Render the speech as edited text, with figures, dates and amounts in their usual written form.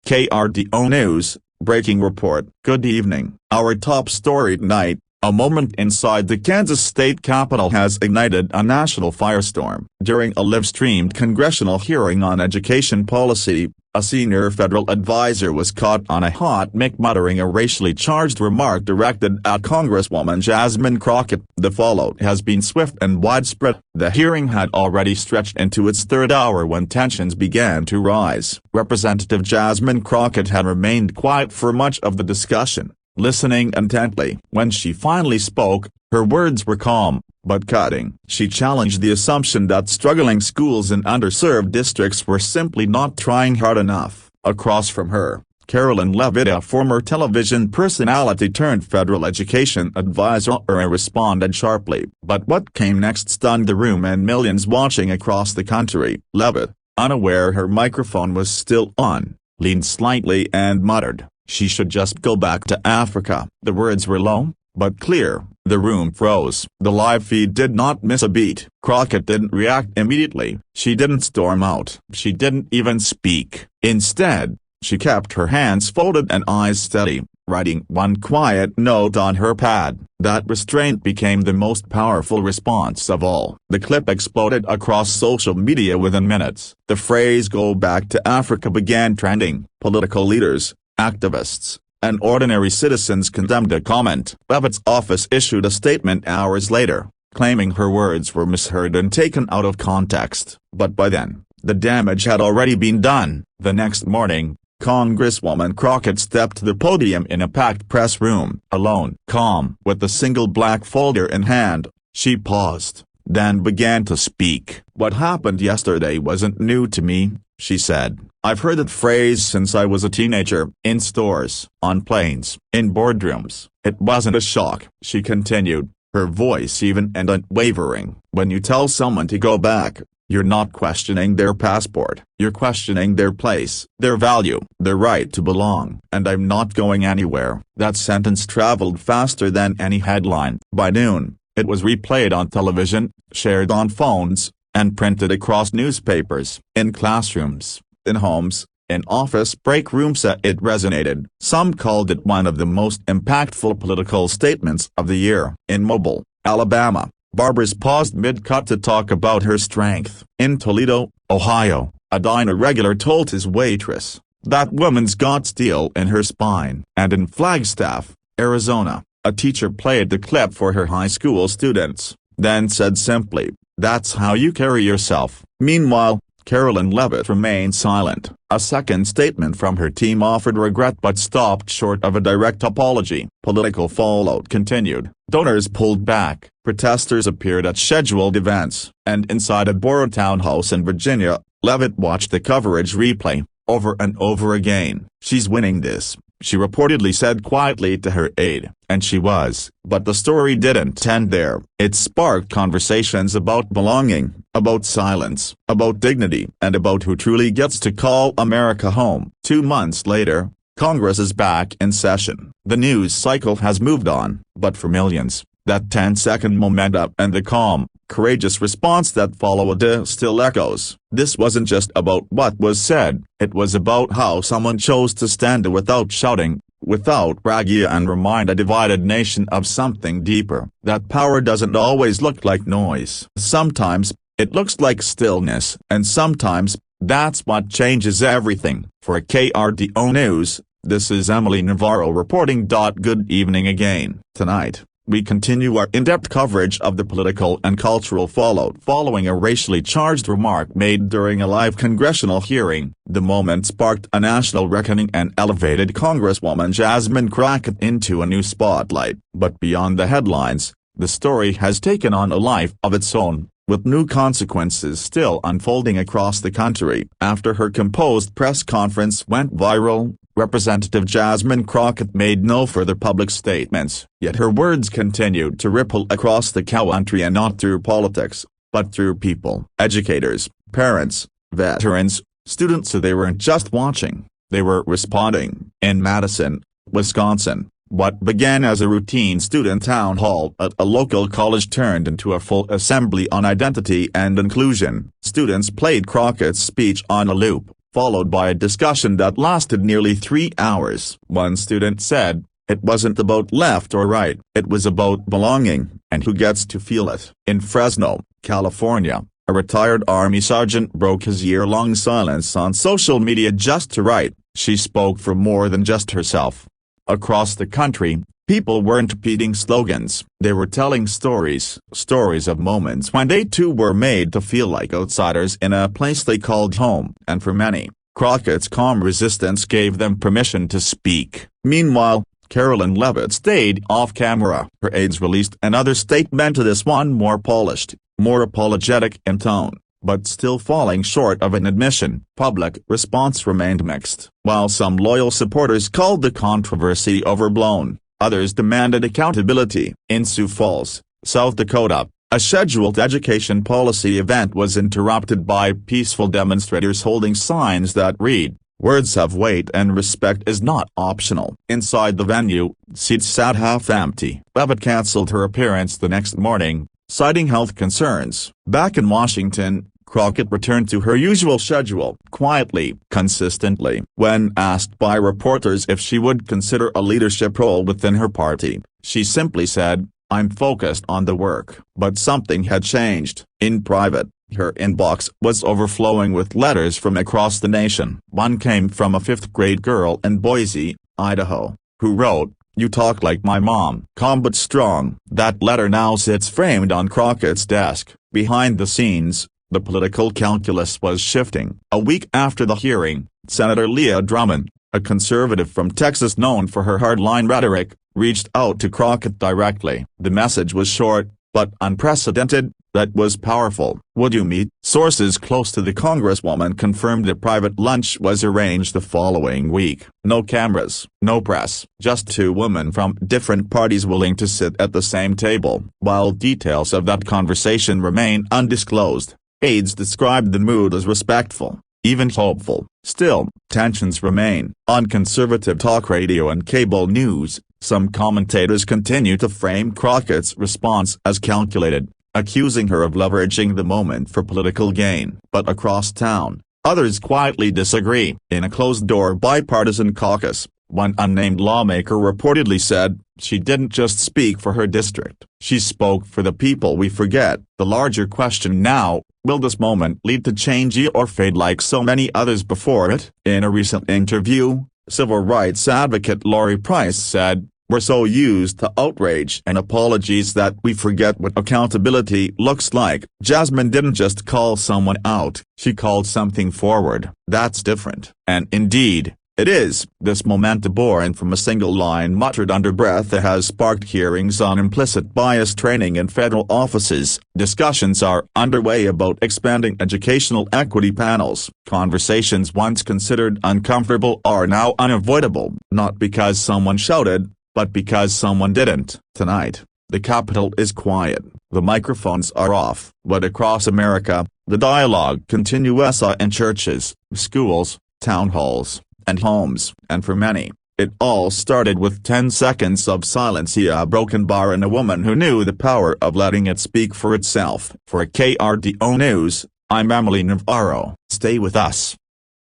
KRDO News, breaking report. Good evening. Our top story tonight: a moment inside the Kansas state capitol has ignited a national firestorm. During a live-streamed congressional hearing on education policy, a senior federal advisor was caught on a hot mic muttering a racially charged remark directed at Congresswoman Jasmine Crockett. The fallout has been swift and widespread. The hearing had already stretched into its third hour when tensions began to rise. Representative Jasmine Crockett had remained quiet for much of the discussion, listening intently. When she finally spoke, her words were calm, but cutting. She challenged the assumption that struggling schools in underserved districts were simply not trying hard enough. Across from her, Karoline Leavitt, a former television personality turned federal education advisor, responded sharply. But what came next stunned the room and millions watching across the country. Leavitt, unaware her microphone was still on, leaned slightly and muttered, "She should just go back to Africa." The words were low, but clear. The room froze. The live feed did not miss a beat. Crockett didn't react immediately. She didn't storm out. She didn't even speak. Instead, she kept her hands folded and eyes steady, writing one quiet note on her pad. That restraint became the most powerful response of all. The clip exploded across social media within minutes. The phrase "go back to Africa" began trending. Political leaders, activists, and ordinary citizens condemned the comment. Leavitt's office issued a statement hours later, claiming her words were misheard and taken out of context. But by then, the damage had already been done. The next morning, Congresswoman Crockett stepped to the podium in a packed press room. Alone, calm, with a single black folder in hand, she paused, then began to speak. "What happened yesterday wasn't new to me," she said. "I've heard that phrase since I was a teenager, in stores, on planes, in boardrooms. It wasn't a shock," she continued, her voice even and unwavering. "When you tell someone to go back, you're not questioning their passport. You're questioning their place, their value, their right to belong. And I'm not going anywhere." That sentence traveled faster than any headline. By noon, it was replayed on television, shared on phones, and printed across newspapers. In classrooms, in homes, in office break rooms, it resonated. Some called it one of the most impactful political statements of the year. In Mobile, Alabama, Barbara's paused mid-cut to talk about her strength. In Toledo, Ohio, a diner regular told his waitress, "That woman's got steel in her spine." And in Flagstaff, Arizona, a teacher played the clip for her high school students, then said simply, "That's how you carry yourself." Meanwhile, Karoline Leavitt remained silent. A second statement from her team offered regret but stopped short of a direct apology. Political fallout continued. Donors pulled back, protesters appeared at scheduled events, and inside a borrowed townhouse in Virginia, Leavitt watched the coverage replay, over and over again. "She's winning this," she reportedly said quietly to her aide, and she was. But the story didn't end there. It sparked conversations about belonging, about silence, about dignity, and about who truly gets to call America home. 2 months later, Congress is back in session. The news cycle has moved on, but for millions, that 10-second momentum and the calm, courageous response that followed still echoes. This wasn't just about what was said, it was about how someone chose to stand without shouting, without bragging, and remind a divided nation of something deeper. That power doesn't always look like noise. Sometimes, it looks like stillness, and sometimes, that's what changes everything. For KRDO News, this is Emily Navarro reporting. Good evening again. Tonight, we continue our in-depth coverage of the political and cultural fallout following a racially charged remark made during a live congressional hearing. The moment sparked a national reckoning and elevated Congresswoman Jasmine Crockett into a new spotlight. But beyond the headlines, the story has taken on a life of its own, with new consequences still unfolding across the country. After her composed press conference went viral, Representative Jasmine Crockett made no further public statements, yet her words continued to ripple across the country, and not through politics, but through people. Educators, parents, veterans, students. So they weren't just watching, they were responding. In Madison, Wisconsin, what began as a routine student town hall at a local college turned into a full assembly on identity and inclusion. Students played Crockett's speech on a loop, followed by a discussion that lasted nearly 3 hours. One student said, "It wasn't about left or right, it was about belonging, and who gets to feel it." In Fresno, California, a retired Army sergeant broke his year-long silence on social media just to write. She spoke for more than just herself. Across the country, people weren't repeating slogans, they were telling stories of moments when they too were made to feel like outsiders in a place they called home. And for many, Crockett's calm resistance gave them permission to speak. Meanwhile, Karoline Leavitt stayed off camera. Her aides released another statement, this one more polished, more apologetic in tone, but still falling short of an admission. Public response remained mixed. While some loyal supporters called the controversy overblown, others demanded accountability. In Sioux Falls, South Dakota, a scheduled education policy event was interrupted by peaceful demonstrators holding signs that read, "Words have weight and respect is not optional." Inside the venue, seats sat half empty. Leavitt canceled her appearance the next morning, citing health concerns. Back in Washington, Crockett returned to her usual schedule, quietly, consistently. When asked by reporters if she would consider a leadership role within her party, she simply said, "I'm focused on the work." But something had changed. In private, her inbox was overflowing with letters from across the nation. One came from a fifth-grade girl in Boise, Idaho, who wrote, "You talk like my mom, calm but strong." That letter now sits framed on Crockett's desk. Behind the scenes, the political calculus was shifting. A week after the hearing, Senator Leah Drummond, a conservative from Texas known for her hardline rhetoric, reached out to Crockett directly. The message was short, but unprecedented, that was powerful. "Would you meet?" Sources close to the Congresswoman confirmed a private lunch was arranged the following week. No cameras, no press, just two women from different parties willing to sit at the same table. While details of that conversation remain undisclosed, aides described the mood as respectful, even hopeful. Still, tensions remain. On conservative talk radio and cable news, some commentators continue to frame Crockett's response as calculated, accusing her of leveraging the moment for political gain. But across town, others quietly disagree. In a closed-door bipartisan caucus, one unnamed lawmaker reportedly said, "She didn't just speak for her district. She spoke for the people we forget." The larger question now, will this moment lead to change or fade like so many others before it? In a recent interview, civil rights advocate Lori Price said, "We're so used to outrage and apologies that we forget what accountability looks like." Jasmine didn't just call someone out, she called something forward. That's different. And indeed, it is. This memento born from a single line muttered under breath has sparked hearings on implicit bias training in federal offices. Discussions are underway about expanding educational equity panels. Conversations once considered uncomfortable are now unavoidable, not because someone shouted, but because someone didn't. Tonight, the Capitol is quiet, the microphones are off. But across America, the dialogue continues in churches, schools, town halls, and homes. And for many, it all started with 10 seconds of silence, a broken bar, and a woman who knew the power of letting it speak for itself. For KRDO News, I'm Emily Navarro. Stay with us.